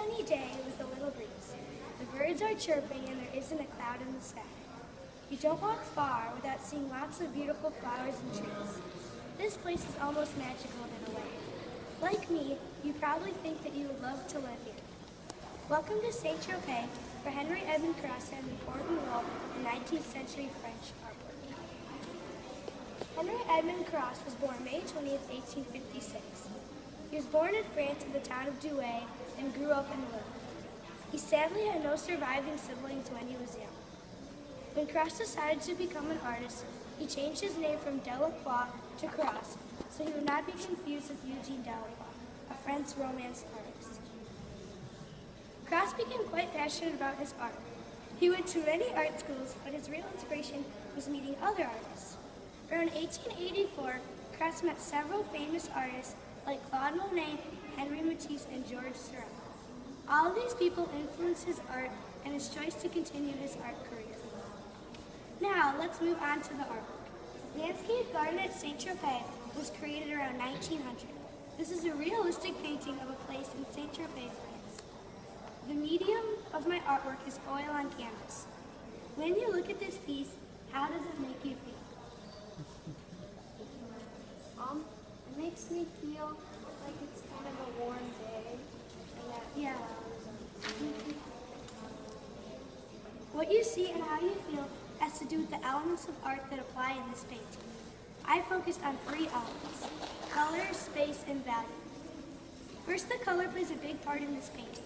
sunny day with a little breeze. The birds are chirping and there isn't a cloud in the sky. You don't walk far without seeing lots of beautiful flowers and trees. This place is almost magical in a way. Like me, you probably think that you would love to live here. Welcome to St. Tropez, where Henry Edmond Cross had an important role in 19th century French artwork. Henry Edmond Cross was born May 20th, 1856. He was born in France in the town of Douai and grew up in Lille. He sadly had no surviving siblings when he was young. When Cross decided to become an artist, he changed his name from Delacroix to Cross so he would not be confused with Eugene Delacroix, a French Romance artist. Cross became quite passionate about his art. He went to many art schools, but his real inspiration was meeting other artists. Around 1884, Cross met several famous artists like Claude Monet, Henri Matisse, and Georges Seurat. All of these people influenced his art and his choice to continue his art career. Now, let's move on to the artwork. Landscape Garden at St. Tropez was created around 1900. This is a realistic painting of a place in St. Tropez, France. The medium of my artwork is oil on canvas. When you look at this piece, how does it make you feel? It makes me feel like it's kind of a warm day. Yeah. What you see and how you feel has to do with the elements of art that apply in this painting. I focused on 3 elements: color, space, and value. First, the color plays a big part in this painting.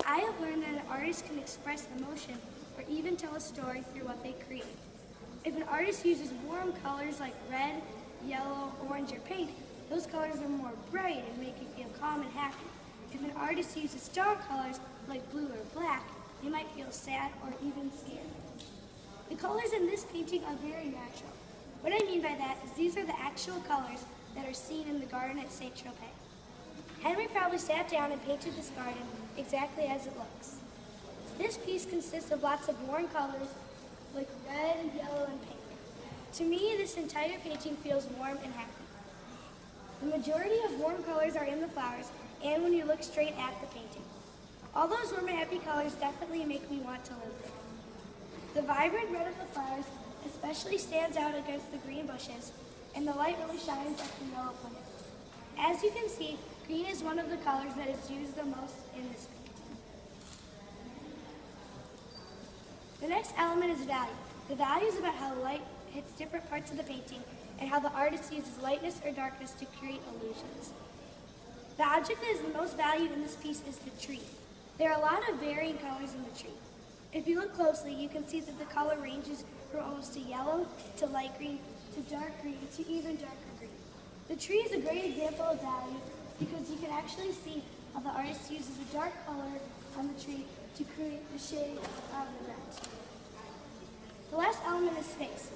I have learned that an artist can express emotion or even tell a story through what they create. If an artist uses warm colors like red, yellow, orange, or pink, those colors are more bright and make you feel calm and happy. If an artist uses dark colors like blue or black, you might feel sad or even scared. The colors in this painting are very natural. What I mean by that is these are the actual colors that are seen in the garden at St. Tropez. Henry probably sat down and painted this garden exactly as it looks. This piece consists of lots of warm colors like red, yellow, and pink. To me, this entire painting feels warm and happy. The majority of warm colors are in the flowers and when you look straight at the painting. All those warm and happy colors definitely make me want to live there. The vibrant red of the flowers especially stands out against the green bushes, and the light really shines at the yellow plant. As you can see, green is one of the colors that is used the most in this painting. The next element is value. The value is about how light hits different parts of the painting and how the artist uses lightness or darkness to create illusions. The object that is the most valued in this piece is the tree. There are a lot of varying colors in the tree. If you look closely, you can see that the color ranges from almost a yellow to light green to dark green to even darker green. The tree is a great example of value because you can actually see how the artist uses a dark color on the tree to create the shade of the red. The last element is space.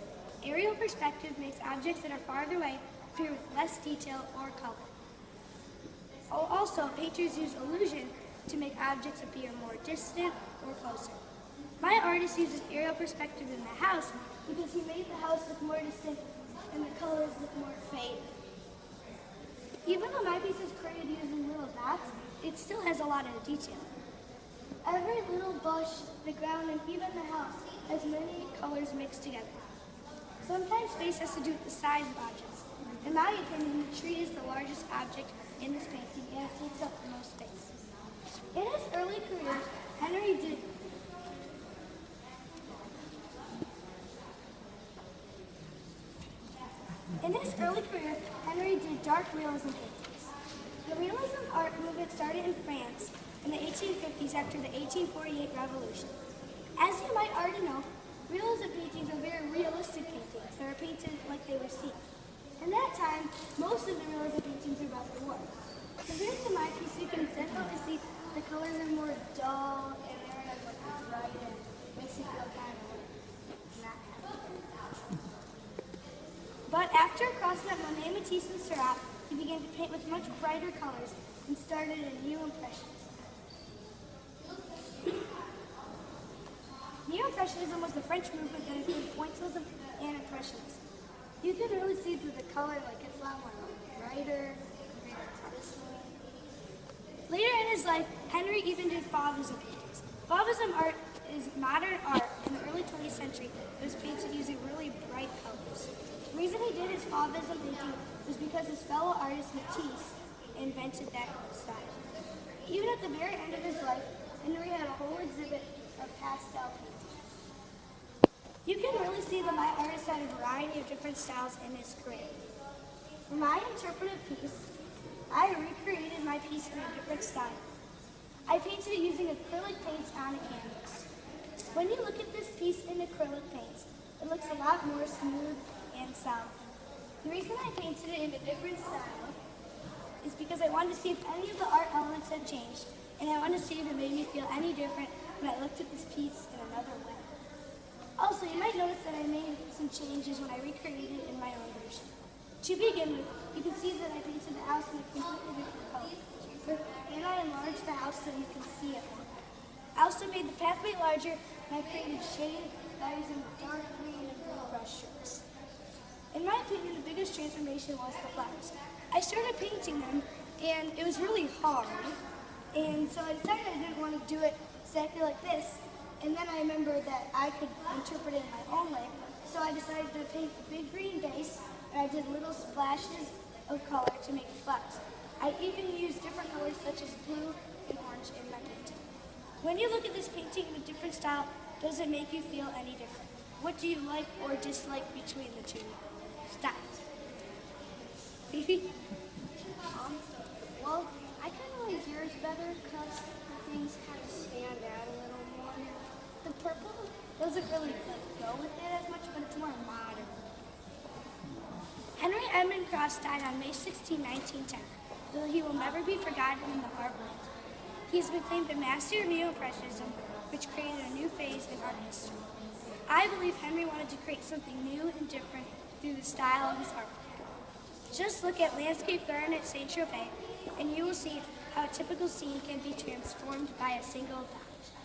Aerial perspective makes objects that are farther away appear with less detail or color. Also, painters use illusion to make objects appear more distant or closer. My artist uses aerial perspective in the house because he made the house look more distant and the colors look more faded. Even though my piece is created using little dots, it still has a lot of detail. Every little bush, the ground, and even the house has many colors mixed together. Sometimes space has to do with the size of objects. In my opinion, the tree is the largest object in this painting and it takes up the most space. In his early career, Henry did dark realism paintings. The realism art movement started in France in the 1850s after the 1848 revolution. As you might already know, realism paintings are very realistic paintings that are painted like they were seen. In that time, most of the realism paintings are about the war. Compared to my piece, you can definitely see the colors are more dull and areas like bright and makes you feel kind of not happy. But after Cross met Monet, Matisse, and Seurat, he began to paint with much brighter colors and started a new impressionism. Neo-Impressionism was the French movement that included pointillism and impressionism. You can really see through the color, like it's a lot more brighter compared to this one. Later in his his life, Henry even did Fauvism paintings. Fauvism art is modern art in the early 20th century. It was painted using really bright colors. The reason he did his Fauvism painting was because his fellow artist Matisse invented that style. Even at the very end of his life, Henry had a whole exhibit of pastel paintings. You can really see that my artist had a variety of different styles in his career. For my interpretive piece, I recreated my piece in a different style. I painted it using acrylic paints on a canvas. When you look at this piece in acrylic paints, it looks a lot more smooth and solid. The reason I painted it in a different style is because I wanted to see if any of the art elements had changed, and I wanted to see if it made me feel any different when I looked at this piece in another way. Also, you might notice that I made some changes when I recreated it in my own version. To begin with, you can see that I painted the house in a completely different color, and I enlarged the house so you can see it more. I also made the pathway larger, and I created shade by using dark green and blue brush strokes. In my opinion, the biggest transformation was the flowers. I started painting them, and it was really hard, and so I decided I didn't want to do it exactly like this, and then I remembered that I could interpret it in my own way, so I decided to paint a big green base, and I did little splashes of color to make the flowers. I even used different colors such as blue and orange in my painting. When you look at this painting in a different style, does it make you feel any different? What do you like or dislike between the two styles? Well, I kind of like yours better because things kind of stand out a little more. The purple doesn't really go with it as much, but it's more modern. Henry Edmund Cross died on May 16, 1910, though he will never be forgotten in the art world. He has been claimed a master of Neo-Impressionism, which created a new phase in art history. I believe Henry wanted to create something new and different through the style of his artwork. Just look at Landscape Garden at St. Tropez, and you will see how a typical scene can be transformed by a single dot.